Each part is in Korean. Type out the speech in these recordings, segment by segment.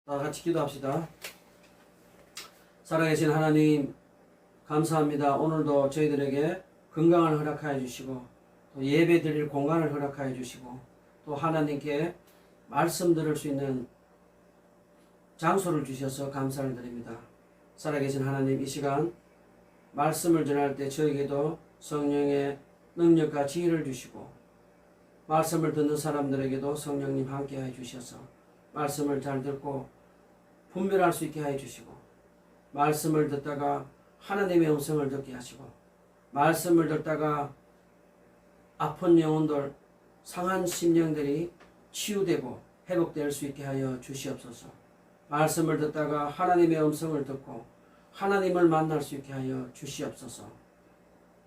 다 같이 기도합시다. 살아계신 하나님 감사합니다. 오늘도 저희들에게 건강을 허락하여 주시고 또 예배 드릴 공간을 허락하여 주시고 또 하나님께 말씀 들을 수 있는 장소를 주셔서 감사를 드립니다. 살아계신 하나님, 이 시간 말씀을 전할 때 저에게도 성령의 능력과 지혜를 주시고 말씀을 듣는 사람들에게도 성령님 함께하여 주셔서 말씀을 잘 듣고 분별할 수 있게 하여 주시고 말씀을 듣다가 하나님의 음성을 듣게 하시고 말씀을 듣다가 아픈 영혼들, 상한 심령들이 치유되고 회복될 수 있게 하여 주시옵소서. 말씀을 듣다가 하나님의 음성을 듣고 하나님을 만날 수 있게 하여 주시옵소서.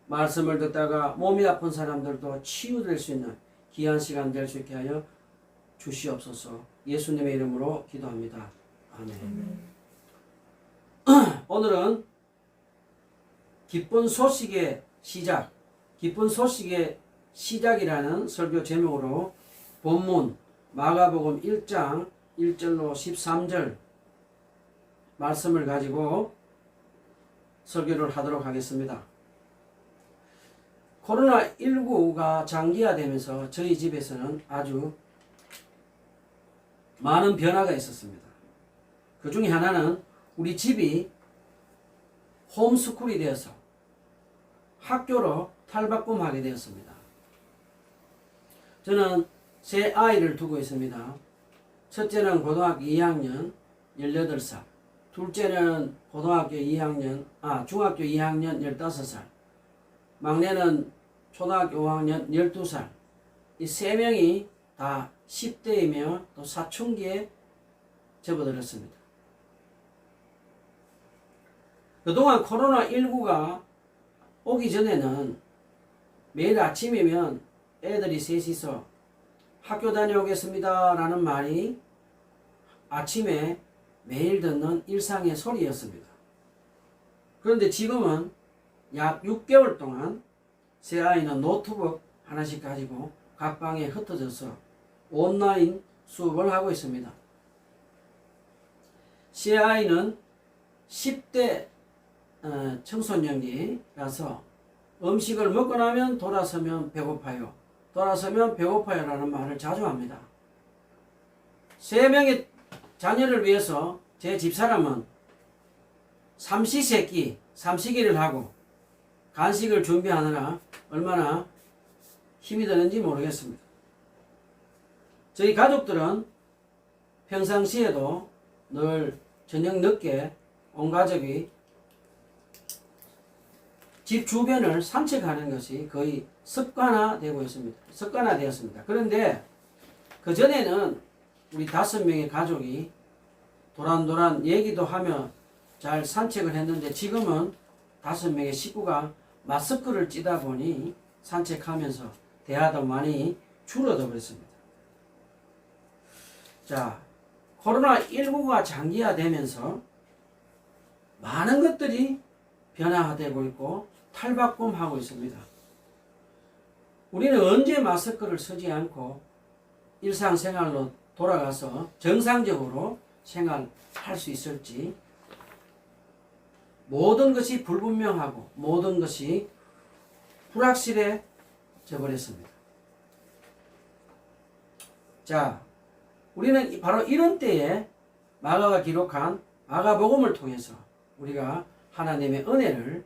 말씀을 듣다가 몸이 아픈 사람들도 치유될 수 있는 귀한 시간 될 수 있게 하여 주시옵소서. 예수님의 이름으로 기도합니다. 아멘. 오늘은 기쁜 소식의 시작, 기쁜 소식의 시작이라는 설교 제목으로 본문 마가복음 1장 1절로 13절 말씀을 가지고 설교를 하도록 하겠습니다. 코로나19가 장기화되면서 저희 집에서는 아주 많은 변화가 있었습니다. 그 중에 하나는 우리 집이 홈스쿨이 되어서 학교로 탈바꿈하게 되었습니다. 저는 세 아이를 두고 있습니다. 첫째는 고등학교 2학년 18살, 둘째는 중학교 2학년 15살, 막내는 초등학교 5학년 12살. 이 세 명이 다 10대이며 또 사춘기에 접어들었습니다. 그동안 코로나19가 오기 전에는 매일 아침이면 애들이 셋이서 학교 다녀오겠습니다 라는 말이 아침에 매일 듣는 일상의 소리였습니다. 그런데 지금은 약 6개월 동안 세 아이는 노트북 하나씩 가지고 각 방에 흩어져서 온라인 수업을 하고 있습니다. 세 아이는 10대 청소년기라서 음식을 먹고 나면 돌아서면 배고파요, 돌아서면 배고파요 라는 말을 자주 합니다. 세 명의 자녀를 위해서 제 집사람은 삼시기를 하고 간식을 준비하느라 얼마나 힘이 드는지 모르겠습니다. 저희 가족들은 평상시에도 늘 저녁 늦게 온 가족이 집 주변을 산책하는 것이 거의 습관화되었습니다. 그런데 그전에는 우리 5명의 가족이 도란도란 얘기도 하며 잘 산책을 했는데 지금은 5명의 식구가 마스크를 찌다 보니 산책하면서 대화도 많이 줄어들어 버렸습니다. 자, 코로나19가 장기화되면서 많은 것들이 변화되고 있고 탈바꿈하고 있습니다. 우리는 언제 마스크를 쓰지 않고 일상생활로 돌아가서 정상적으로 생활할 수 있을지 모든 것이 불분명하고 모든 것이 불확실해져 버렸습니다. 자, 우리는 바로 이런 때에 마가가 기록한 마가복음을 통해서 우리가 하나님의 은혜를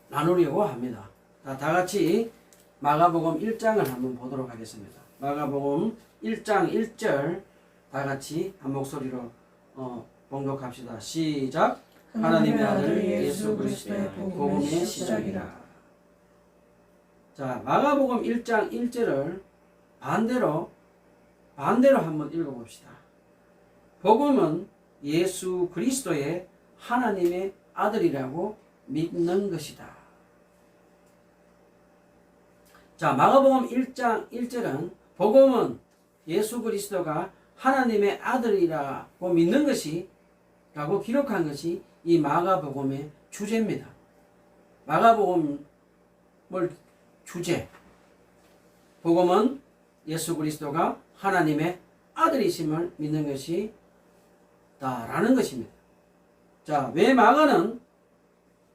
나누려고 합니다. 다 같이 마가복음 1장을 한번 보도록 하겠습니다. 마가복음 1장 1절 다 같이 한 목소리로 봉독합시다. 시작. 하나님의 아들 예수 그리스도의 복음의 시작이라. 자, 마가복음 1장 1절을 반대로 한번 읽어봅시다. 복음은 예수 그리스도의 하나님의 아들이라고 믿는 것이다. 자, 마가복음 1장 1절은 복음은 예수 그리스도가 하나님의 아들이라고 믿는 것이 라고 기록한 것이 이 마가복음의 주제입니다. 마가복음을 주제, 복음은 예수 그리스도가 하나님의 아들이심을 믿는 것이 있다라는 것입니다. 자, 왜 마가는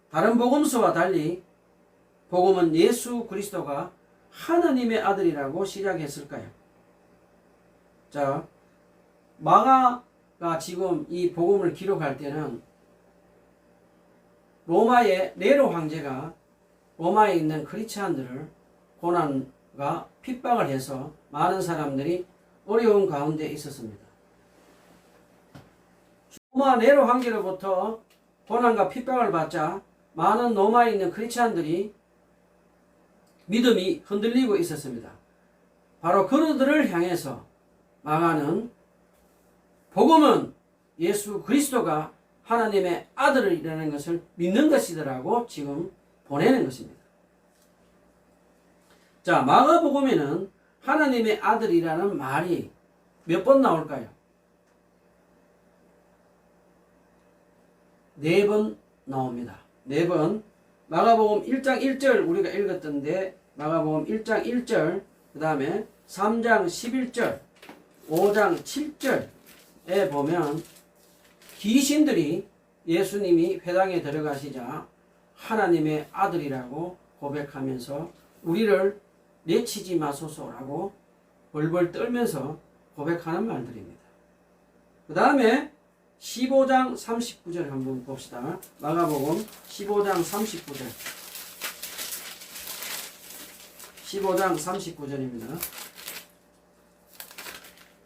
다른 복음서와 달리 복음은 예수 그리스도가 하나님의 아들이라고 시작했을까요? 자, 마가가 지금 이 복음을 기록할 때는 로마의 네로 황제가 로마에 있는 크리스찬들을 고난과 핍박을 해서 많은 사람들이 어려운 가운데 있었습니다. 로마 네로 황제로부터 고난과 핍박을 받자 많은 로마에 있는 크리스찬들이 믿음이 흔들리고 있었습니다. 바로 그들을 향해서 마가는 복음은 예수 그리스도가 하나님의 아들이라는 것을 믿는 것이더라고 지금 보내는 것입니다. 자, 마가복음에는 하나님의 아들이라는 말이 몇 번 나올까요? 4번 나옵니다. 4번. 마가복음 1장 1절 우리가 읽었던데 마가복음 1장 1절, 그 다음에 3장 11절, 5장 7절에 보면 귀신들이 예수님이 회당에 들어가시자 하나님의 아들이라고 고백하면서 우리를 내치지 마소서라고 벌벌 떨면서 고백하는 말들입니다. 그 다음에 15장 39절 한번 봅시다. 마가복음 15장 39절. 15장 39절입니다.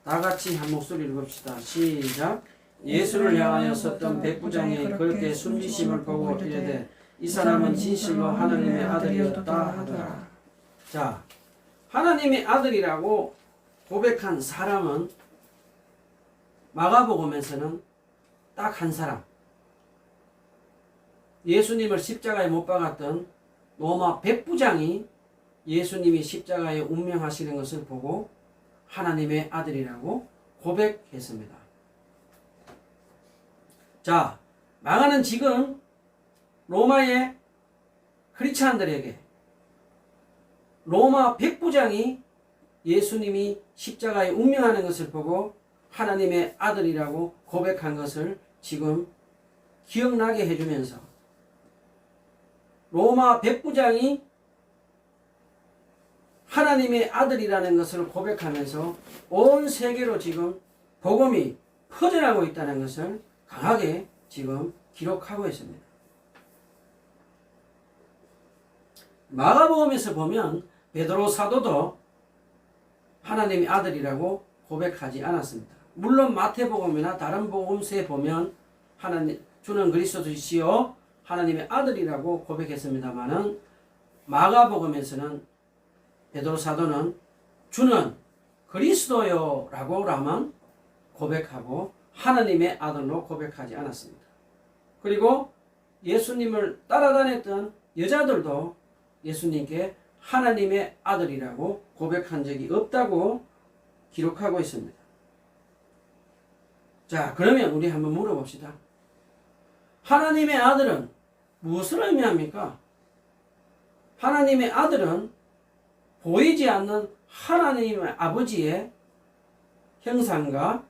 다 같이 한 목소리를 읽읍시다. 시작. 예수를 향하여 섰던 백부장이 그렇게 순비심을 보고 이르되 이 사람은 진실로 하나님의 아들이었다 하더라. 자, 하나님의 아들이라고 고백한 사람은 마가복음에서는 딱 한 사람, 예수님을 십자가에 못 박았던 로마 백부장이 예수님이 십자가에 운명하시는 것을 보고 하나님의 아들이라고 고백했습니다. 자, 마가는 지금 로마의 크리스찬들에게 로마 백부장이 예수님이 십자가에 운명하는 것을 보고 하나님의 아들이라고 고백한 것을 지금 기억나게 해주면서 로마 백부장이 하나님의 아들이라는 것을 고백하면서 온 세계로 지금 복음이 퍼져나가고 있다는 것을 강하게 지금 기록하고 있습니다. 마가복음에서 보면 베드로 사도도 하나님의 아들이라고 고백하지 않았습니다. 물론 마태복음이나 다른 복음서에 보면 하나님 주는 그리스도이시요 하나님의 아들이라고 고백했습니다마는 마가복음에서는 베드로 사도는 주는 그리스도요라고만 고백하고 하나님의 아들로 고백하지 않았습니다. 그리고 예수님을 따라다녔던 여자들도 예수님께 하나님의 아들이라고 고백한 적이 없다고 기록하고 있습니다. 자, 그러면 우리 한번 물어봅시다. 하나님의 아들은 무엇을 의미합니까? 하나님의 아들은 보이지 않는 하나님의 아버지의 형상과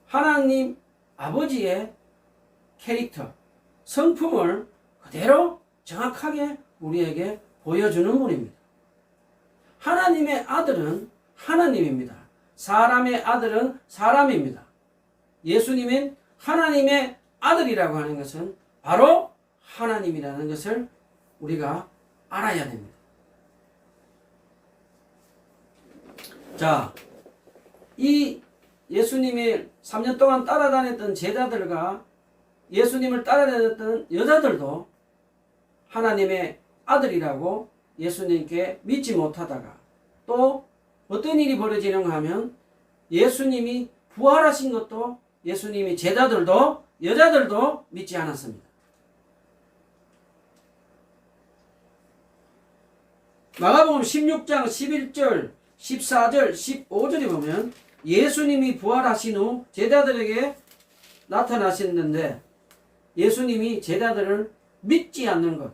하나님 아버지의 캐릭터, 성품을 그대로 정확하게 우리에게 보여주는 분입니다. 하나님의 아들은 하나님입니다. 사람의 아들은 사람입니다. 예수님은 하나님의 아들이라고 하는 것은 바로 하나님이라는 것을 우리가 알아야 됩니다. 자, 이 예수님이 3년 동안 따라다녔던 제자들과 예수님을 따라다녔던 여자들도 하나님의 아들이라고 예수님께 믿지 못하다가 또 어떤 일이 벌어지는가 하면 예수님이 부활하신 것도 예수님이 제자들도 여자들도 믿지 않았습니다. 마가복음 16장 11절 14절 15절에 보면 예수님이 부활하신 후 제자들에게 나타나셨는데 예수님이 제자들을 믿지 않는 것,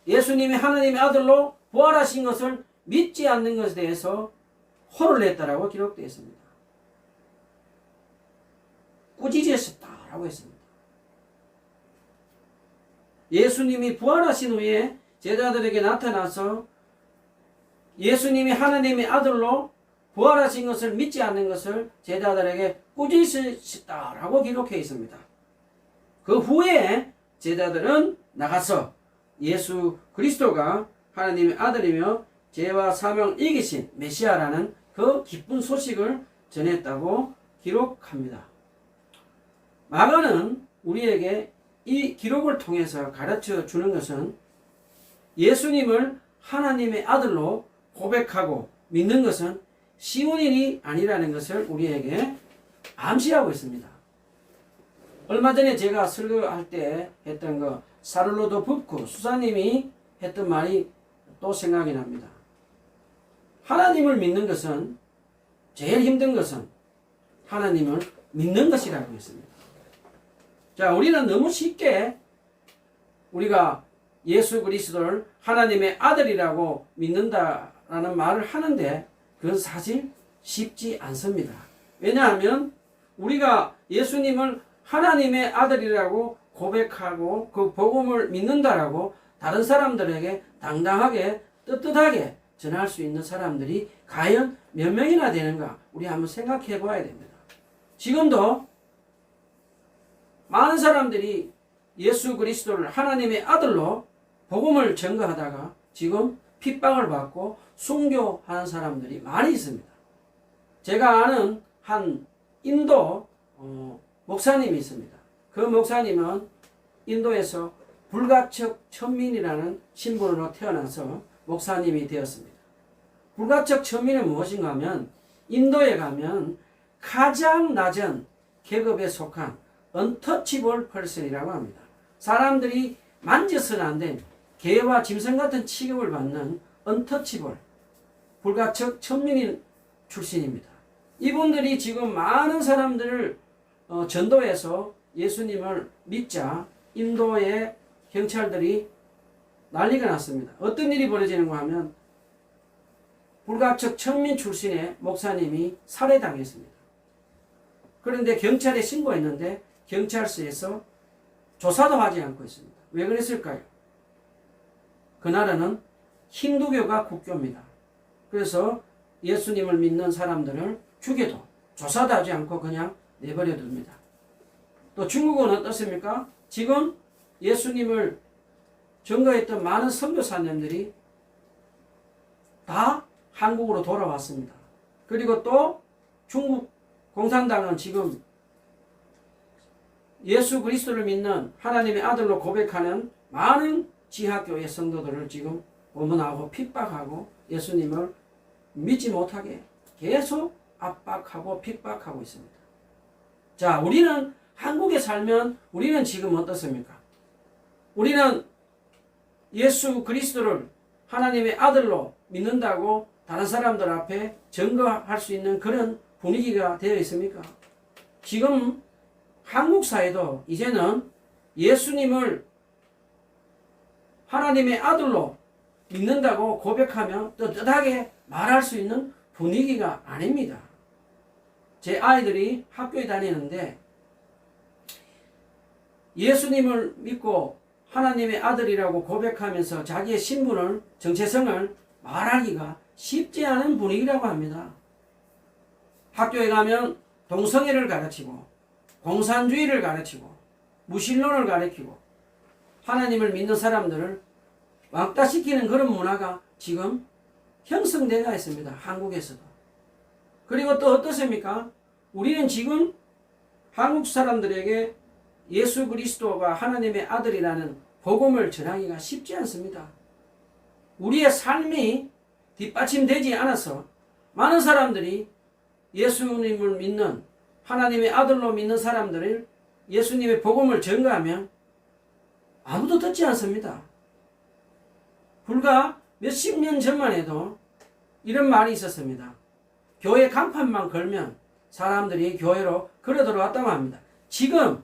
예수님이 하나님의 아들로 부활하신 것을 믿지 않는 것에 대해서 호를 냈다라고 기록되어 있습니다. 꾸짖으셨다. 라고 했습니다. 예수님이 부활하신 후에 제자들에게 나타나서 예수님이 하나님의 아들로 부활하신 것을 믿지 않는 것을 제자들에게 꾸짖으셨다라고 기록해 있습니다. 그 후에 제자들은 나가서 예수 그리스도가 하나님의 아들이며 죄와 사명을 이기신 메시아라는 그 기쁜 소식을 전했다고 기록합니다. 마가는 우리에게 이 기록을 통해서 가르쳐 주는 것은 예수님을 하나님의 아들로 고백하고 믿는 것은 쉬운 일이 아니라는 것을 우리에게 암시하고 있습니다. 얼마 전에 제가 설교할 때 했던 거 사를로도 북쿠 수사님이 했던 말이 또 생각이 납니다. 하나님을 믿는 것은 제일 힘든 것은 하나님을 믿는 것이라고 했습니다. 자, 우리는 너무 쉽게 우리가 예수 그리스도를 하나님의 아들이라고 믿는다라는 말을 하는데 그건 사실 쉽지 않습니다. 왜냐하면 우리가 예수님을 하나님의 아들이라고 고백하고 그 복음을 믿는다라고 다른 사람들에게 당당하게 떳떳하게 전할 수 있는 사람들이 과연 몇 명이나 되는가 우리 한번 생각해 봐야 됩니다. 지금도 많은 사람들이 예수 그리스도를 하나님의 아들로 복음을 전가하다가 지금 핍박을 받고 순교하는 사람들이 많이 있습니다. 제가 아는 한 인도 목사님이 있습니다. 그 목사님은 인도에서 불가척 천민이라는 신분으로 태어나서 목사님이 되었습니다. 불가척 천민은 무엇인가 하면 인도에 가면 가장 낮은 계급에 속한 untouchable person이라고 합니다. 사람들이 만져서는 안 된 개와 짐승 같은 취급을 받는 untouchable 불가척 천민인 출신입니다. 이분들이 지금 많은 사람들을 전도해서 예수님을 믿자 인도의 경찰들이 난리가 났습니다. 어떤 일이 벌어지는가 하면 불가척 천민 출신의 목사님이 살해당했습니다. 그런데 경찰에 신고했는데 경찰서에서 조사도 하지 않고 있습니다. 왜 그랬을까요? 그 나라는 힌두교가 국교입니다. 그래서 예수님을 믿는 사람들을 죽여도 조사도 하지 않고 그냥 내버려 둡니다. 또 중국은 어떻습니까? 지금 예수님을 전거했던 많은 선교사님들이 다 한국으로 돌아왔습니다. 그리고 또 중국 공산당은 지금 예수 그리스도를 믿는 하나님의 아들로 고백하는 많은 지하교회 성도들을 지금 고문하고 핍박하고 예수님을 믿지 못하게 계속 압박하고 핍박하고 있습니다. 자, 우리는 한국에 살면 우리는 지금 어떻습니까? 우리는 예수 그리스도를 하나님의 아들로 믿는다고 다른 사람들 앞에 증거할 수 있는 그런 분위기가 되어 있습니까? 지금 한국 사회도 이제는 예수님을 하나님의 아들로 믿는다고 고백하며 떳떳하게 말할 수 있는 분위기가 아닙니다. 제 아이들이 학교에 다니는데 예수님을 믿고 하나님의 아들이라고 고백하면서 자기의 신분을, 정체성을 말하기가 쉽지 않은 분위기라고 합니다. 학교에 가면 동성애를 가르치고 공산주의를 가르치고 무신론을 가르치고 하나님을 믿는 사람들을 왕따시키는 그런 문화가 지금 형성되어 있습니다. 한국에서도. 그리고 또 어떻습니까? 우리는 지금 한국 사람들에게 예수 그리스도가 하나님의 아들이라는 복음을 전하기가 쉽지 않습니다. 우리의 삶이 뒷받침되지 않아서 많은 사람들이 예수님을 믿는 하나님의 아들로 믿는 사람들을 예수님의 복음을 전가하면 아무도 듣지 않습니다. 불과 몇십 년 전만 해도 이런 말이 있었습니다. 교회 간판만 걸면 사람들이 교회로 걸어 들어왔다고 합니다. 지금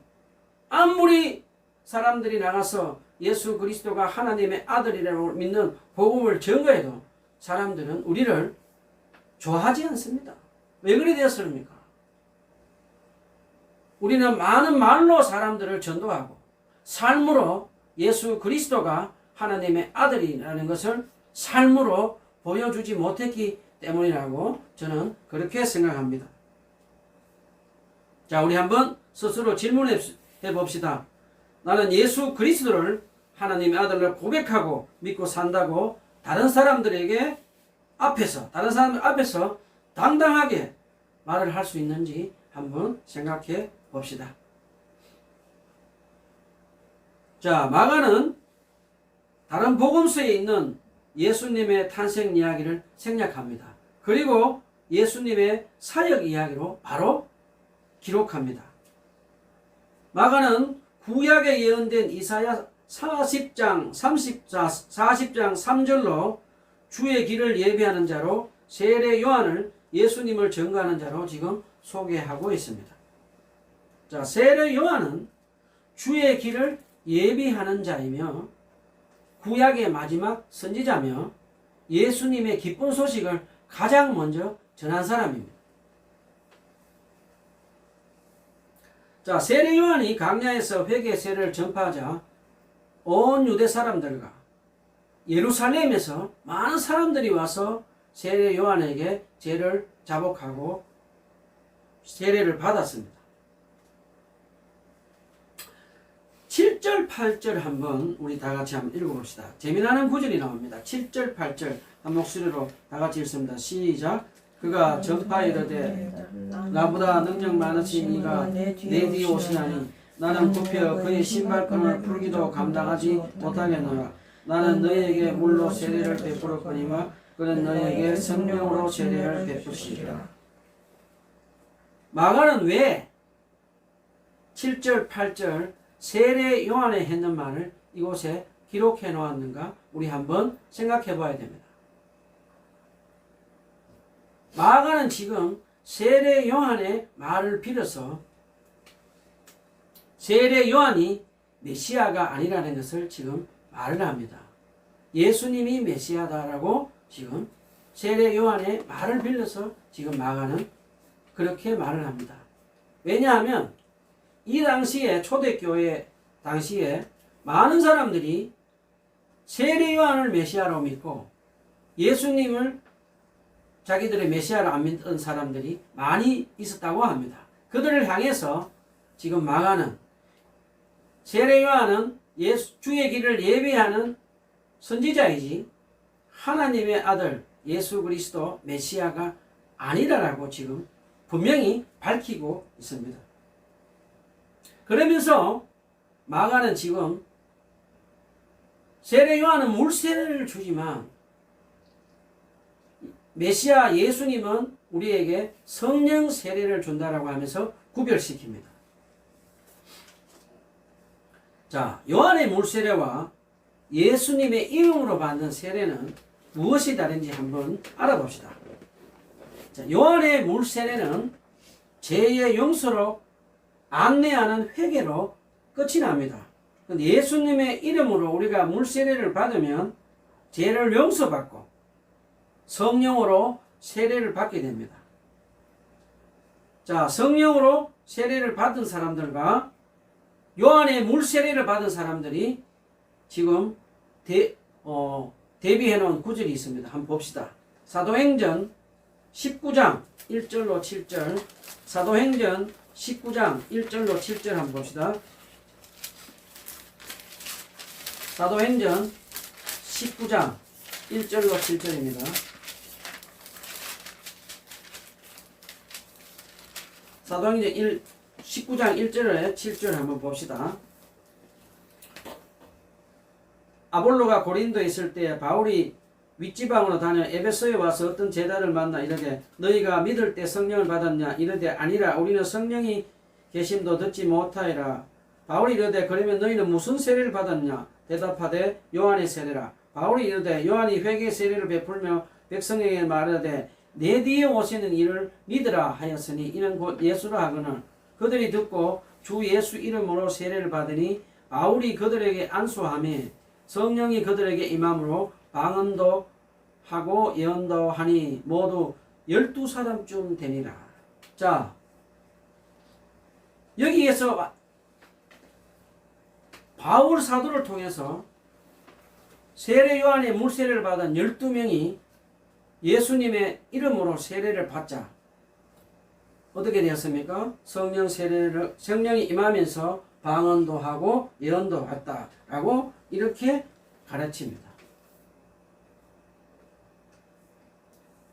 아무리 사람들이 나가서 예수 그리스도가 하나님의 아들이라고 믿는 복음을 전가해도 사람들은 우리를 좋아하지 않습니다. 왜 그래 되었습니까? 우리는 많은 말로 사람들을 전도하고 삶으로 예수 그리스도가 하나님의 아들이라는 것을 삶으로 보여주지 못했기 때문이라고 저는 그렇게 생각합니다. 자, 우리 한번 스스로 질문해 봅시다. 나는 예수 그리스도를 하나님의 아들로 고백하고 믿고 산다고 다른 사람 앞에서 당당하게 말을 할 수 있는지 한번 생각해 봅시다. 자, 마가는 다른 복음서에 있는 예수님의 탄생 이야기를 생략합니다. 그리고 예수님의 사역 이야기로 바로 기록합니다. 마가는 구약에 예언된 이사야 40장 3절로 주의 길을 예비하는 자로 세례 요한을 예수님을 증거하는 자로 지금 소개하고 있습니다. 자, 세례 요한은 주의 길을 예비하는 자이며 구약의 마지막 선지자며 예수님의 기쁜 소식을 가장 먼저 전한 사람입니다. 자, 세례 요한이 광야에서 회개 세례를 전파하자 온 유대 사람들과 예루살렘에서 많은 사람들이 와서 세례 요한에게 죄를 자복하고 세례를 받았습니다. 7절, 8절 한번 우리 다 같이 한번 읽어봅시다. 재미나는 구절이 나옵니다. 7절, 8절 한 목소리로 다 같이 읽습니다. 시작. 그가 전파이르되 나보다 능력 많으신 이가 내 뒤에 오시나니 나는 굽혀 그의 신발끈을 풀기도 감당하지 못하겠노라. 나는 너희에게 물로 세례를 베풀었거니와 그는 너희에게 성령으로 세례를 베푸시리라. 마가는 왜 7절, 8절 세례 요한에 했는 말을 이곳에 기록해 놓았는가? 우리 한번 생각해 봐야 됩니다. 마가는 지금 세례 요한의 말을 빌어서 세례 요한이 메시아가 아니라는 것을 지금 말을 합니다. 예수님이 메시아다라고 지금 세례 요한의 말을 빌려서 지금 마가는 그렇게 말을 합니다. 왜냐하면 이 당시에 초대교회 당시에 많은 사람들이 세례 요한을 메시아로 믿고 예수님을 자기들의 메시아로 안 믿던 사람들이 많이 있었다고 합니다. 그들을 향해서 지금 마가는 세례 요한은 주의 길을 예비하는 선지자이지 하나님의 아들 예수 그리스도 메시아가 아니라고 지금 분명히 밝히고 있습니다. 그러면서 마가는 지금 세례 요한은 물세례를 주지만 메시아 예수님은 우리에게 성령 세례를 준다라고 하면서 구별시킵니다. 자, 요한의 물세례와 예수님의 이름으로 받는 세례는 무엇이 다른지 한번 알아봅시다. 자, 요한의 물세례는 죄의 용서로 안내하는 회개로 끝이 납니다. 근데 예수님의 이름으로 우리가 물세례를 받으면 죄를 용서받고 성령으로 세례를 받게 됩니다. 자, 성령으로 세례를 받은 사람들과 요한의 물세례를 받은 사람들이 지금 대비해 놓은 구절이 있습니다. 한번 봅시다. 사도행전 19장 1절로 7절, 사도행전 19장 1절로 7절 한번 봅시다. 사도행전 19장 1절로 7절입니다. 사도행전 19장 1절에 7절 한번 봅시다. 아볼로가 고린도에 있을 때 바울이 윗지방으로 다녀 에베소에 와서 어떤 제자를 만나 이르되 너희가 믿을 때 성령을 받았냐? 이르되 아니라 우리는 성령이 계심도 듣지 못하리라. 바울이 이르되 그러면 너희는 무슨 세례를 받았냐? 대답하되 요한의 세례라. 바울이 이르되 요한이 회개 세례를 베풀며 백성에게 말하되 내 뒤에 오시는 이를 믿으라 하였으니 이는 곧 예수라 하거늘 그들이 듣고 주 예수 이름으로 세례를 받으니 바울이 그들에게 안수하며 성령이 그들에게 임함으로 방언도 하고 예언도 하니 모두 12사람쯤 되니라. 자, 여기에서 바울 사도를 통해서 세례 요한의 물세례를 받은 12명이 예수님의 이름으로 세례를 받자 어떻게 되었습니까? 성령이 임하면서 방언도 하고 예언도 했다라고 이렇게 가르칩니다.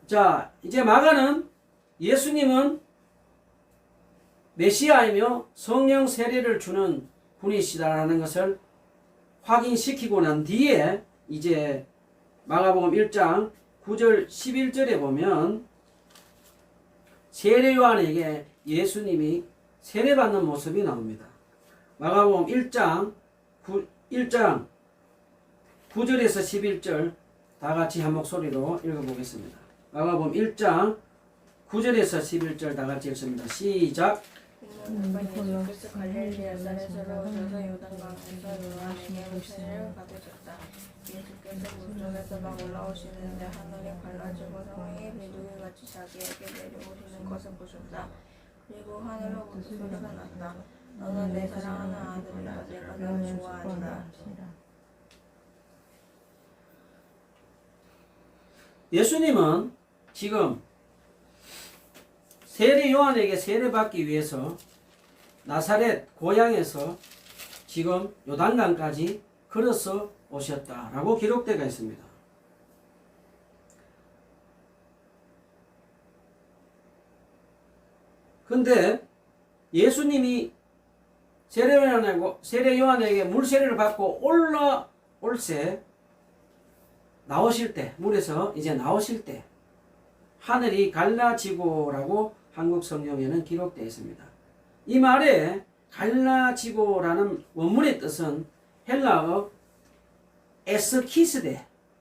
자, 이제 마가는 예수님은 메시아이며 성령 세례를 주는 분이시다라는 것을 확인시키고 난 뒤에 이제 마가복음 1장 9절 11절에 보면 세례 요한에게 예수님이 세례받는 모습이 나옵니다. 마가복음 1장 9절에서 11절 다 같이 한 목소리로 읽어보겠습니다. 마가복음 1장 9절에서 11절 다 같이 읽습니다. 시작. 예수께서 갈릴리아 나사렛으로 오셔서 요단강에서 요한에게 물세례를 받으셨다. 예수께서 물속에서 막 올라오시는데 하늘이 갈라지고 성령이 비둘기같이 자기에게 내려오시는 것을 보셨다. 그리고 하늘로 무슨 소리가 났다. 너는 내 사랑하는 아들이라 내가 너를 좋아한다. 예수님은 지금 세례 요한에게 세례받기 위해서 나사렛 고향에서 지금 요단강까지 걸어서 오셨다라고 기록되어 있습니다. 근데 예수님이 세례 요한에게 물세례를 받고 올세 나오실 때, 물에서 이제 나오실 때 하늘이 갈라지고라고 한국 성경에는 기록되어 있습니다. 이 말에 갈라지고라는 원문의 뜻은 헬라어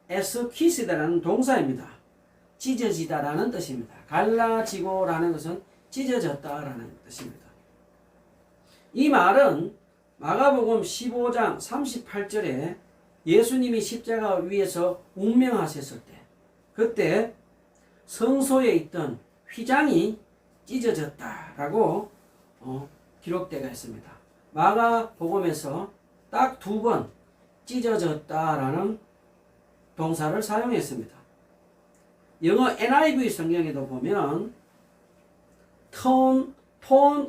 에스키스데라는 동사입니다. 찢어지다라는 뜻입니다. 갈라지고라는 것은 찢어졌다라는 뜻입니다. 이 말은 마가복음 15장 38절에 예수님이 십자가 위에서 운명하셨을 때 그때 성소에 있던 휘장이 찢어졌다라고 기록되어 있습니다. 마가복음에서 딱 2번 찢어졌다라는 동사를 사용했습니다. 영어 NIV 성경에도 보면 torn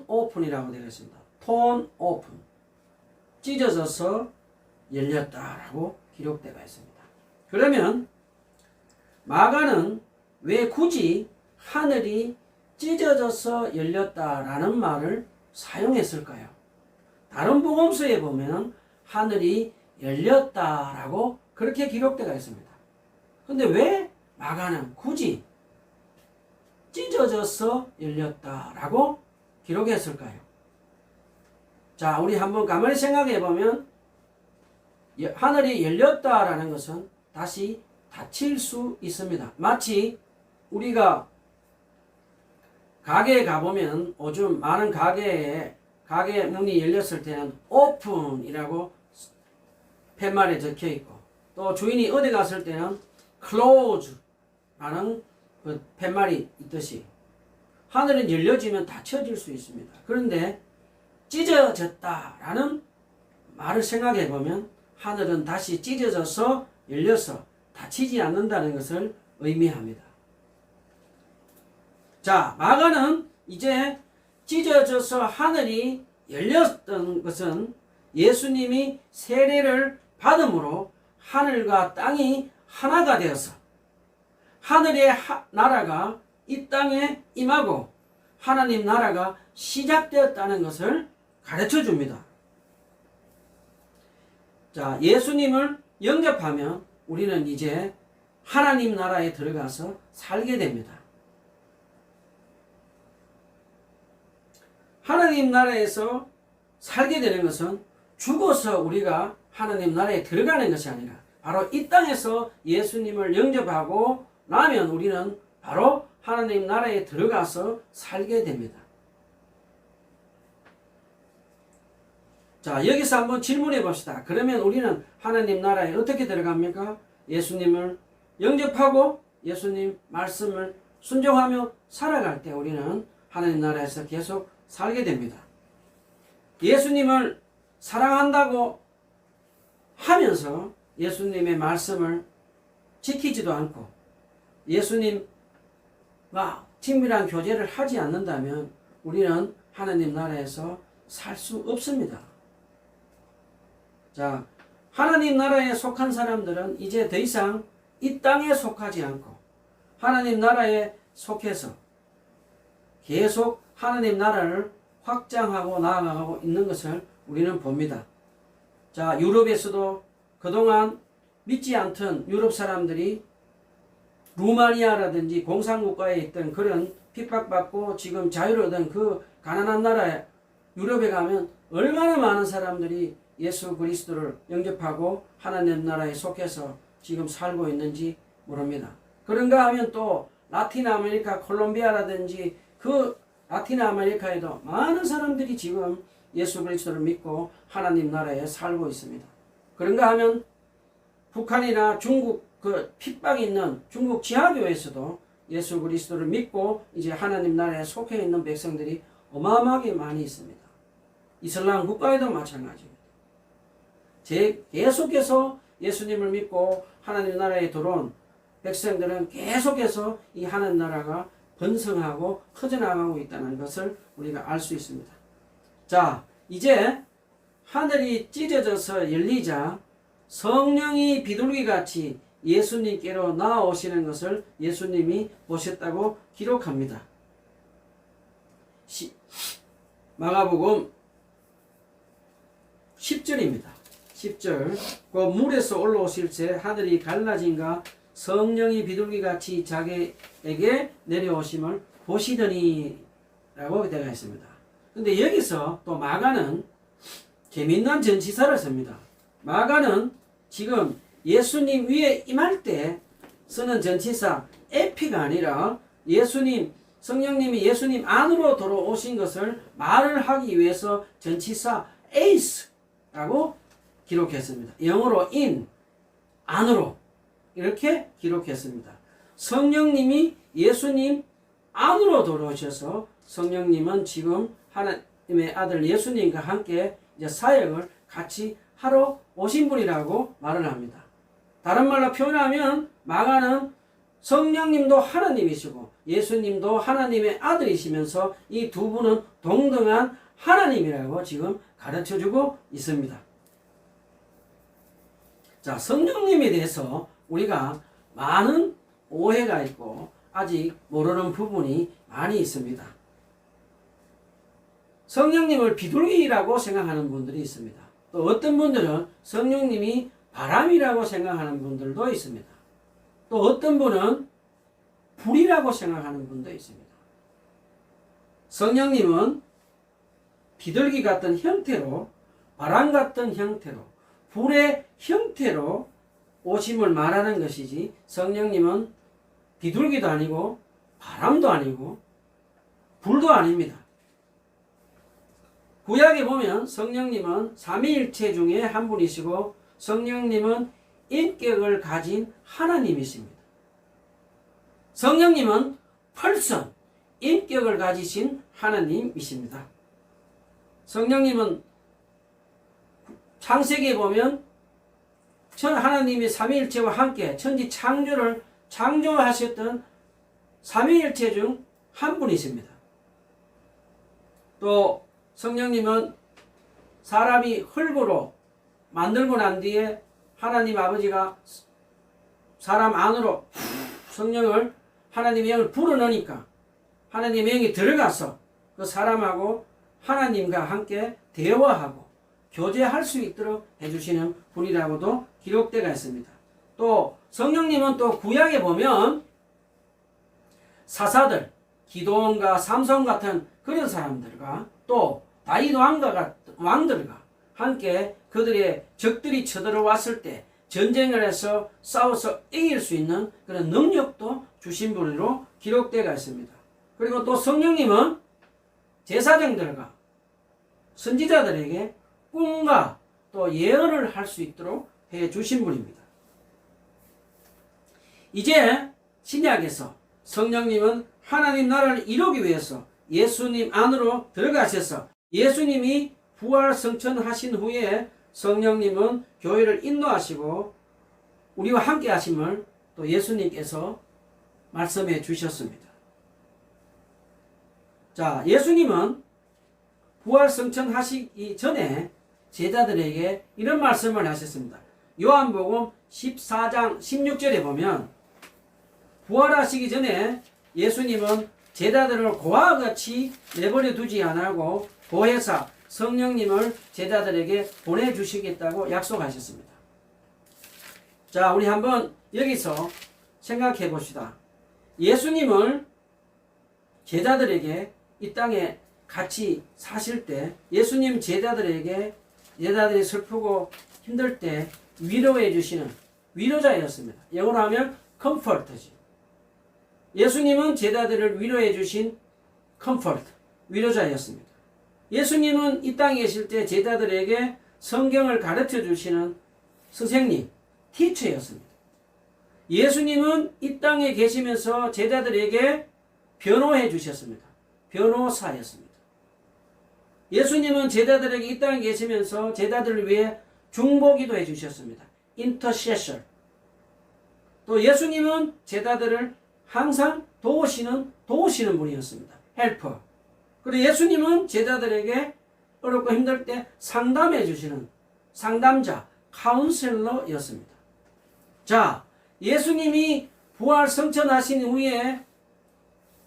open이라고 되어 있습니다. torn open 찢어져서 열렸다라고 기록되어 있습니다. 그러면 마가는 왜 굳이 하늘이 찢어져서 열렸다라는 말을 사용했을까요? 다른 복음서에 보면 하늘이 열렸다라고 그렇게 기록되어 있습니다. 근데 왜 마가는 굳이 찢어져서 열렸다라고 기록했을까요? 자, 우리 한번 가만히 생각해 보면 하늘이 열렸다라는 것은 다시 닫힐 수 있습니다. 마치 우리가 가게에 가보면 요즘 많은 가게 문이 열렸을 때는 오픈이라고 팻말에 적혀 있고 또 주인이 어디 갔을 때는 close라는 그 팻말이 있듯이 하늘은 열려지면 닫혀질 수 있습니다. 그런데 찢어졌다라는 말을 생각해 보면 하늘은 다시 찢어져서 열려서 닫히지 않는다는 것을 의미합니다. 자, 마가는 이제 찢어져서 하늘이 열렸던 것은 예수님이 세례를 받음으로 하늘과 땅이 하나가 되어서 하늘의 나라가 이 땅에 임하고 하나님 나라가 시작되었다는 것을 가르쳐 줍니다. 자, 예수님을 영접하면 우리는 이제 하나님 나라에 들어가서 살게 됩니다. 하나님 나라에서 살게 되는 것은 죽어서 우리가 하나님 나라에 들어가는 것이 아니라 바로 이 땅에서 예수님을 영접하고 나면 우리는 바로 하나님 나라에 들어가서 살게 됩니다. 자, 여기서 한번 질문해 봅시다. 그러면 우리는 하나님 나라에 어떻게 들어갑니까? 예수님을 영접하고 예수님 말씀을 순종하며 살아갈 때 우리는 하나님 나라에서 계속 살게 됩니다. 예수님을 사랑한다고 하면서 예수님의 말씀을 지키지도 않고 예수님과 친밀한 교제를 하지 않는다면 우리는 하나님 나라에서 살 수 없습니다. 자, 하나님 나라에 속한 사람들은 이제 더 이상 이 땅에 속하지 않고 하나님 나라에 속해서 계속 하나님 나라를 확장하고 나아가고 있는 것을 우리는 봅니다. 자, 유럽에서도 그동안 믿지 않던 유럽 사람들이 루마니아라든지 공산국가에 있던 그런 핍박받고 지금 자유를 얻은 그 가난한 나라에 유럽에 가면 얼마나 많은 사람들이 예수 그리스도를 영접하고 하나님 나라에 속해서 지금 살고 있는지 모릅니다. 그런가 하면 또 라틴 아메리카 콜롬비아라든지 그 라틴 아메리카에도 많은 사람들이 지금 예수 그리스도를 믿고 하나님 나라에 살고 있습니다. 그런가 하면 북한이나 중국 그 핍박이 있는 중국 지하교에서도 예수 그리스도를 믿고 이제 하나님 나라에 속해 있는 백성들이 어마어마하게 많이 있습니다. 이슬람 국가에도 마찬가지입니다. 계속해서 예수님을 믿고 하나님 나라에 들어온 백성들은 계속해서 이 하나님 나라가 번성하고 커져나가고 있다는 것을 우리가 알 수 있습니다. 자, 이제 하늘이 찢어져서 열리자 성령이 비둘기같이 예수님께로 나아오시는 것을 예수님이 보셨다고 기록합니다. 마가복음 10절입니다. 10절 그 물에서 올라오실 때 하늘이 갈라진가 성령이 비둘기같이 자기에게 내려오심을 보시더니 라고 되어 있습니다. 근데 여기서 또 마가는 재미난 전치사를 씁니다. 마가는 지금 예수님 위에 임할 때 쓰는 전치사 에피가 아니라 성령님이 예수님 안으로 들어오신 것을 말을 하기 위해서 전치사 에이스라고 기록했습니다. 영어로 in, 안으로 이렇게 기록했습니다. 성령님이 예수님 안으로 들어오셔서 성령님은 지금 하나님의 아들 예수님과 함께 이제 사역을 같이 하러 오신 분이라고 말을 합니다. 다른 말로 표현하면 마가는 성령님도 하나님이시고 예수님도 하나님의 아들이시면서 이 두 분은 동등한 하나님이라고 지금 가르쳐주고 있습니다. 자, 성령님에 대해서 우리가 많은 오해가 있고 아직 모르는 부분이 많이 있습니다. 성령님을 비둘기라고 생각하는 분들이 있습니다. 또 어떤 분들은 성령님이 바람이라고 생각하는 분들도 있습니다. 또 어떤 분은 불이라고 생각하는 분도 있습니다. 성령님은 비둘기 같은 형태로, 바람 같은 형태로, 불의 형태로 오심을 말하는 것이지 성령님은 비둘기도 아니고 바람도 아니고 불도 아닙니다. 구약에 보면 성령님은 삼위일체 중에 한 분이시고 성령님은 인격을 가진 하나님이십니다. 성령님은 펄선, 인격을 가지신 하나님이십니다. 성령님은 창세기에 보면 하나님이 삼위일체와 함께 천지 창조를 창조하셨던 삼위일체 중 한 분이십니다. 또 성령님은 사람이 흙으로 만들고 난 뒤에 하나님 아버지가 사람 안으로 성령을 하나님의 영을 불어넣으니까 하나님의 영이 들어가서 그 사람하고 하나님과 함께 대화하고 교제할 수 있도록 해주시는 분이라고도 기록되어 있습니다. 또 성령님은 또 구약에 보면 사사들, 기도원과 삼손 같은 그런 사람들과 또 다윗 왕들과 함께 그들의 적들이 쳐들어왔을 때 전쟁을 해서 싸워서 이길 수 있는 그런 능력도 주신 분으로 기록되어 있습니다. 그리고 또 성령님은 제사장들과 선지자들에게 꿈과 또 예언을 할 수 있도록 해 주신 분입니다. 이제 신약에서 성령님은 하나님 나라를 이루기 위해서 예수님 안으로 들어가셔서 예수님이 부활 성천하신 후에 성령님은 교회를 인도하시고 우리와 함께 하심을 또 예수님께서 말씀해 주셨습니다. 자, 예수님은 부활 성천하시기 전에 제자들에게 이런 말씀을 하셨습니다. 요한복음 14장 16절에 보면 부활하시기 전에 예수님은 제자들을 고와 같이 내버려 두지 않고 보혜사 성령님을 제자들에게 보내주시겠다고 약속하셨습니다. 자, 우리 한번 여기서 생각해 봅시다. 예수님을 제자들에게 이 땅에 같이 사실 때 예수님 제자들이 슬프고 힘들 때 위로해 주시는 위로자였습니다. 영어로 하면 comfort지. 예수님은 제자들을 위로해 주신 comfort, 위로자였습니다. 예수님은 이 땅에 계실 때 제자들에게 성경을 가르쳐 주시는 선생님, 티처였습니다. 예수님은 이 땅에 계시면서 제자들에게 변호해 주셨습니다. 변호사였습니다. 예수님은 제자들에게 이 땅에 계시면서 제자들을 위해 중보기도 해 주셨습니다. intercessor. 또 예수님은 제자들을 항상 도우시는 분이었습니다. helper. 그리고 예수님은 제자들에게 어렵고 힘들 때 상담해 주시는 상담자, 카운셀러였습니다. 자, 예수님이 부활 성천하신 후에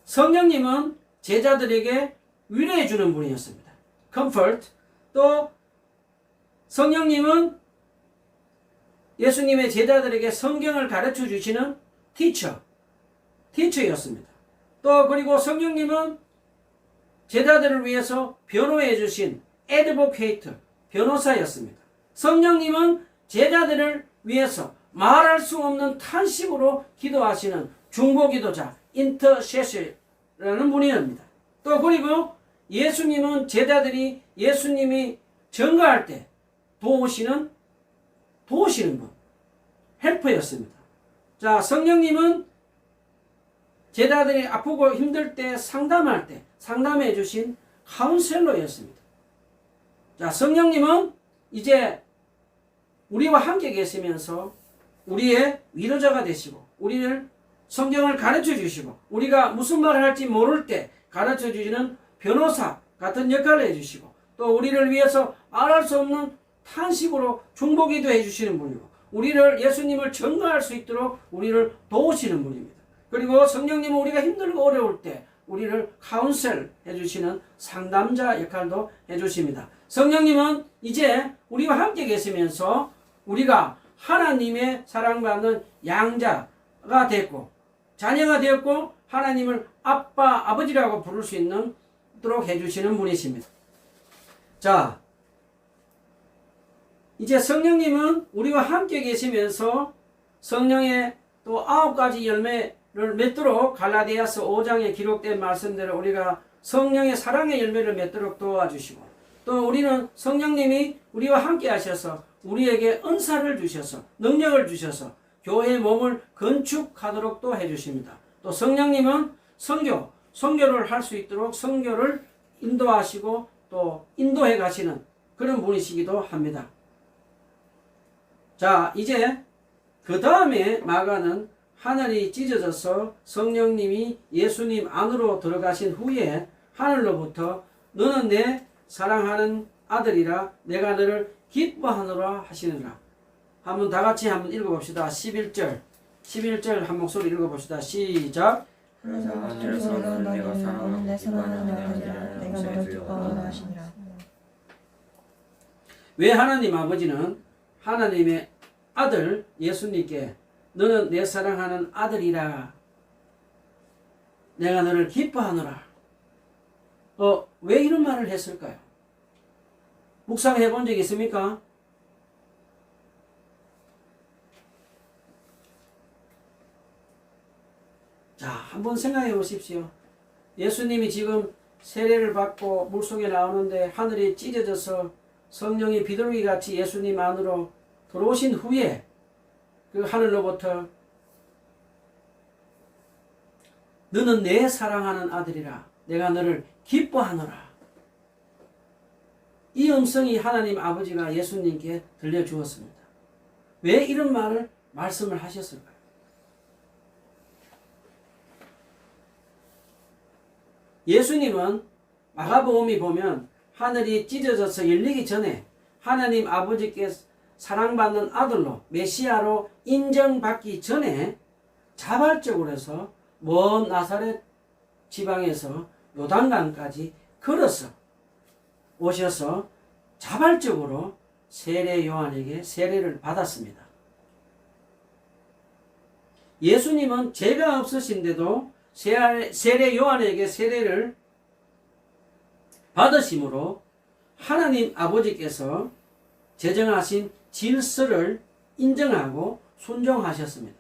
성령님은 제자들에게 위로해 주는 분이었습니다. comfort. 또 성령님은 예수님의 제자들에게 성경을 가르쳐 주시는 티처였습니다. 또 그리고 성령님은 제자들을 위해서 변호해 주신 advocate, 변호사였습니다. 성령님은 제자들을 위해서 말할 수 없는 탄식으로 기도하시는 중보기도자, intercessor라는 분이옵니다. 또 그리고 예수님은 제자들이 예수님이 증거할 때 도우시는 분, 헬퍼였습니다. 자, 성령님은 제자들이 아프고 힘들 때 상담할 때 상담해 주신 카운셀러였습니다. 자, 성령님은 이제 우리와 함께 계시면서 우리의 위로자가 되시고 우리를 성경을 가르쳐 주시고 우리가 무슨 말을 할지 모를 때 가르쳐 주시는 변호사 같은 역할을 해주시고 또 우리를 위해서 말할 수 없는 탄식으로 중보기도 해주시는 분이고 우리를 예수님을 증거할 수 있도록 우리를 도우시는 분입니다. 그리고 성령님은 우리가 힘들고 어려울 때 우리를 카운셀 해주시는 상담자 역할도 해주십니다. 성령님은 이제 우리와 함께 계시면서 우리가 하나님의 사랑받는 양자가 됐고 자녀가 되었고 하나님을 아빠, 아버지라고 부를 수 있도록 해주시는 분이십니다. 자, 이제 성령님은 우리와 함께 계시면서 성령의 또 9가지 열매를 맺도록 갈라디아서 5장에 기록된 말씀대로 우리가 성령의 사랑의 열매를 맺도록 도와주시고 또 우리는 성령님이 우리와 함께 하셔서 우리에게 은사를 주셔서 능력을 주셔서 교회의 몸을 건축하도록 또 해주십니다. 또 성령님은 선교를 할 수 있도록 선교를 인도하시고 또 인도해 가시는 그런 분이시기도 합니다. 자, 이제 그 다음에 마가는 하늘이 찢어져서 성령님이 예수님 안으로 들어가신 후에 하늘로부터 너는 내 사랑하는 아들이라 내가 너를 기뻐하노라 하시느라. 한번 다 같이 한번 읽어봅시다. 11절 한 목소리 읽어봅시다. 시작. 하늘에서는 내가 사랑하는 내 사랑하는 아들이라 내가 너를 기뻐하노라 하시니라. 왜 하나님 아버지는 하나님의 아들 예수님께 너는 내 사랑하는 아들이라 내가 너를 기뻐하노라. 왜 이런 말을 했을까요? 묵상해 본 적 있습니까? 자, 한번 생각해 보십시오. 예수님이 지금 세례를 받고 물속에 나오는데 하늘이 찢어져서 성령이 비둘기 같이 예수님 안으로 들어오신 후에 그 하늘로부터 너는 내 사랑하는 아들이라 내가 너를 기뻐하노라. 이 음성이 하나님 아버지가 예수님께 들려주었습니다. 왜 이런 말씀을 하셨을까요? 예수님은 마가복음이 보면 하늘이 찢어져서 열리기 전에 하나님 아버지께 사랑받는 아들로 메시아로 인정받기 전에 자발적으로 해서 먼 나사렛 지방에서 요단강까지 걸어서 오셔서 자발적으로 세례 요한에게 세례를 받았습니다. 예수님은 죄가 없으신데도 세례 요한에게 세례를 받으심으로 하나님 아버지께서 제정하신 질서를 인정하고 순종하셨습니다.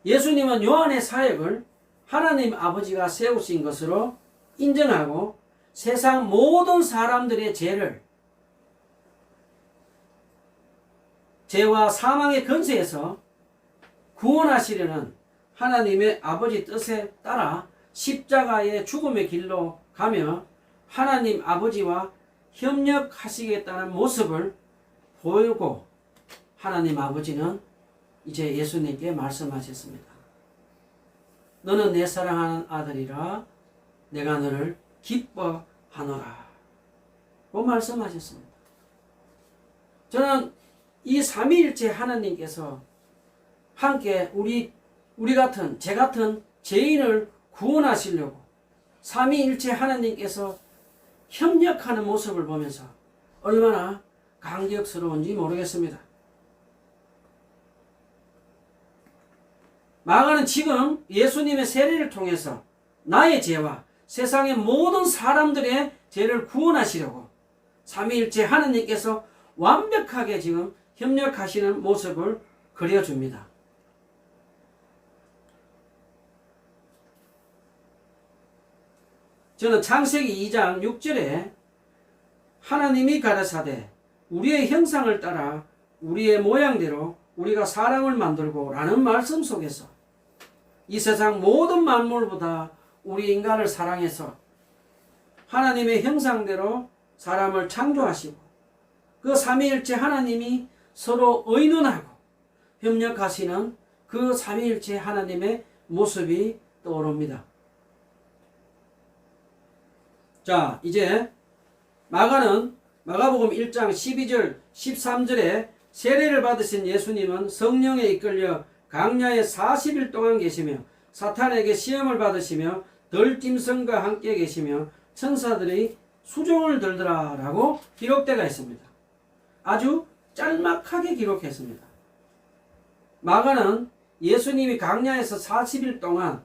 예수님은 요한의 사역을 하나님 아버지가 세우신 것으로 인정하고 세상 모든 사람들의 죄와 사망의 근세에서 구원하시려는 하나님의 아버지 뜻에 따라 십자가의 죽음의 길로 가며 하나님 아버지와 협력하시겠다는 모습을 보이고 하나님 아버지는 이제 예수님께 말씀하셨습니다. 너는 내 사랑하는 아들이라 내가 너를 기뻐하노라 고 말씀하셨습니다. 저는 이 삼위일체 하나님께서 함께 우리 같은 제 같은 죄인을 구원하시려고 삼위일체 하나님께서 협력하는 모습을 보면서 얼마나 감격스러운지 모르겠습니다. 마가는 지금 예수님의 세례를 통해서 나의 죄와 세상의 모든 사람들의 죄를 구원하시려고 삼위일체 하나님께서 완벽하게 지금 협력하시는 모습을 그려줍니다. 저는 창세기 2장 6절에 하나님이 가라사대 우리의 형상을 따라 우리의 모양대로 우리가 사람을 만들고 라는 말씀 속에서 이 세상 모든 만물보다 우리 인간을 사랑해서 하나님의 형상대로 사람을 창조하시고 그 삼위일체 하나님이 서로 의논하고 협력하시는 그 삼위일체 하나님의 모습이 떠오릅니다. 자, 이제 마가복음 1장 12절 13절에 세례를 받으신 예수님은 성령에 이끌려 강야에 40일 동안 계시며 사탄에게 시험을 받으시며 덜짐승과 함께 계시며 천사들이 수종을 들더라 라고 기록되어 있습니다. 아주 짤막하게 기록했습니다. 마가는 예수님이 강야에서 40일 동안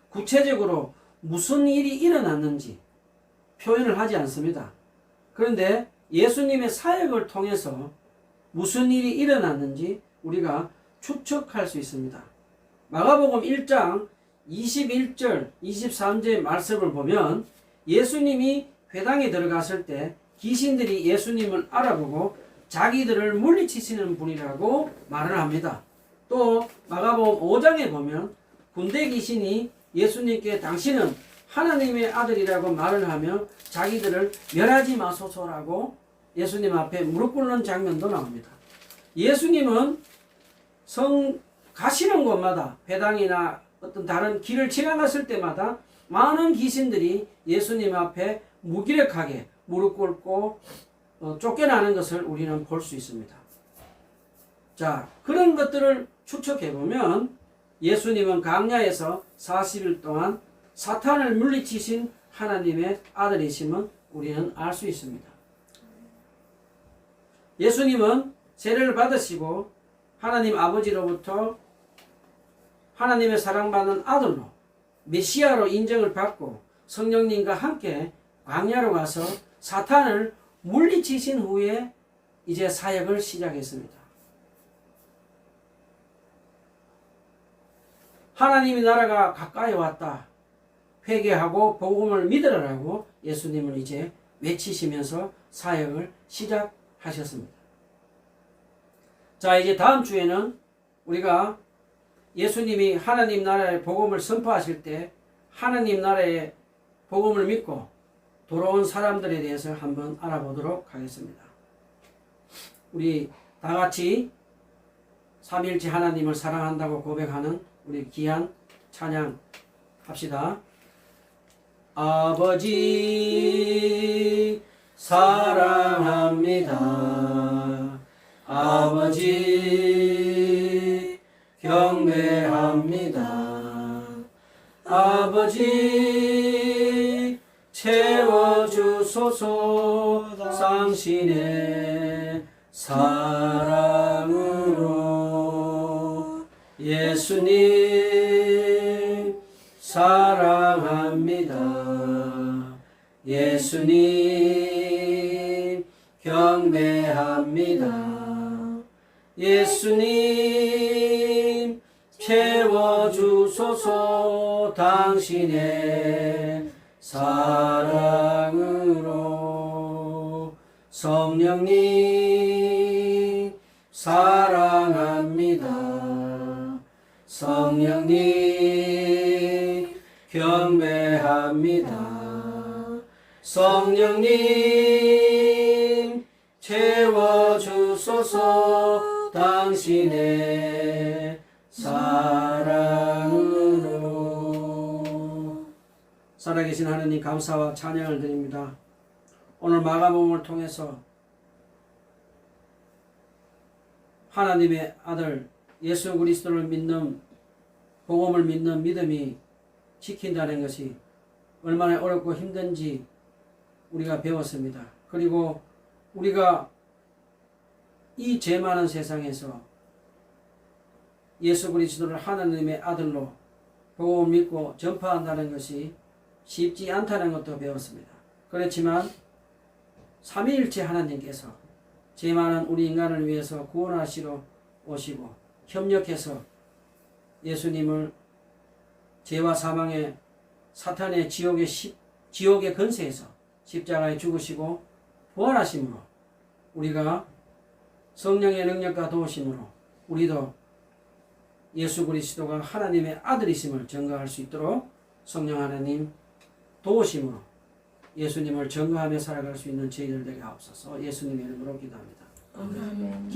구체적으로 무슨 일이 일어났는지 표현을 하지 않습니다. 그런데 예수님의 사역을 통해서 무슨 일이 일어났는지 우리가 추측할 수 있습니다. 마가복음 1장 21절 23절의 말씀을 보면 예수님이 회당에 들어갔을 때 귀신들이 예수님을 알아보고 자기들을 물리치시는 분이라고 말을 합니다. 또 마가복음 5장에 보면 군대 귀신이 예수님께 당신은 하나님의 아들이라고 말을 하며 자기들을 멸하지 마소서라고 예수님 앞에 무릎 꿇는 장면도 나옵니다. 예수님은 성 가시는 곳마다 회당이나 어떤 다른 길을 지나갔을 때마다 많은 귀신들이 예수님 앞에 무기력하게 무릎 꿇고 쫓겨나는 것을 우리는 볼 수 있습니다. 자, 그런 것들을 추측해보면 예수님은 강야에서 40일 동안 사탄을 물리치신 하나님의 아들이심은 우리는 알 수 있습니다. 예수님은 세례를 받으시고 하나님 아버지로부터 하나님의 사랑받는 아들로 메시아로 인정을 받고 성령님과 함께 광야로 가서 사탄을 물리치신 후에 이제 사역을 시작했습니다. 하나님의 나라가 가까이 왔다. 회개하고 복음을 믿으라고 예수님을 이제 외치시면서 사역을 시작하셨습니다. 자, 이제 다음 주에는 우리가 예수님이 하나님 나라의 복음을 선포하실 때 하나님 나라의 복음을 믿고 돌아온 사람들에 대해서 한번 알아보도록 하겠습니다. 우리 다 같이 삼위일체 하나님을 사랑한다고 고백하는 우리 귀한 찬양 합시다. 아버지 사랑합니다. 아버지 경배합니다. 아버지 채워주소서 당신의 사랑으로. 예수님 사랑합니다. 예수님 경배합니다. 예수님 채워주소서 당신의 사랑으로. 성령님 사랑합니다. 성령님 경배합니다. 성령님 채워주소서 당신의 사랑으로. 살아계신 하느님 감사와 찬양을 드립니다. 오늘 마가복음을 통해서 하나님의 아들 예수 그리스도를 믿는, 복음을 믿는 믿음이 지킨다는 것이 얼마나 어렵고 힘든지 우리가 배웠습니다. 그리고 우리가 이 죄 많은 세상에서 예수 그리스도를 하나님의 아들로 복음을 믿고 전파한다는 것이 쉽지 않다는 것도 배웠습니다. 그렇지만 삼위일체 하나님께서 죄 많은 우리 인간을 위해서 구원하시러 오시고 협력해서 예수님을 죄와 사망의 사탄의 지옥의 근세에서 십자가에 죽으시고 부활하심으로 우리가 성령의 능력과 도우심으로 우리도 예수 그리스도가 하나님의 아들이심을 증거할 수 있도록 성령 하나님 도우심으로 예수님을 증거하며 살아갈 수 있는 저희들 되게 하옵소서. 예수님의 이름으로 기도합니다. 아멘.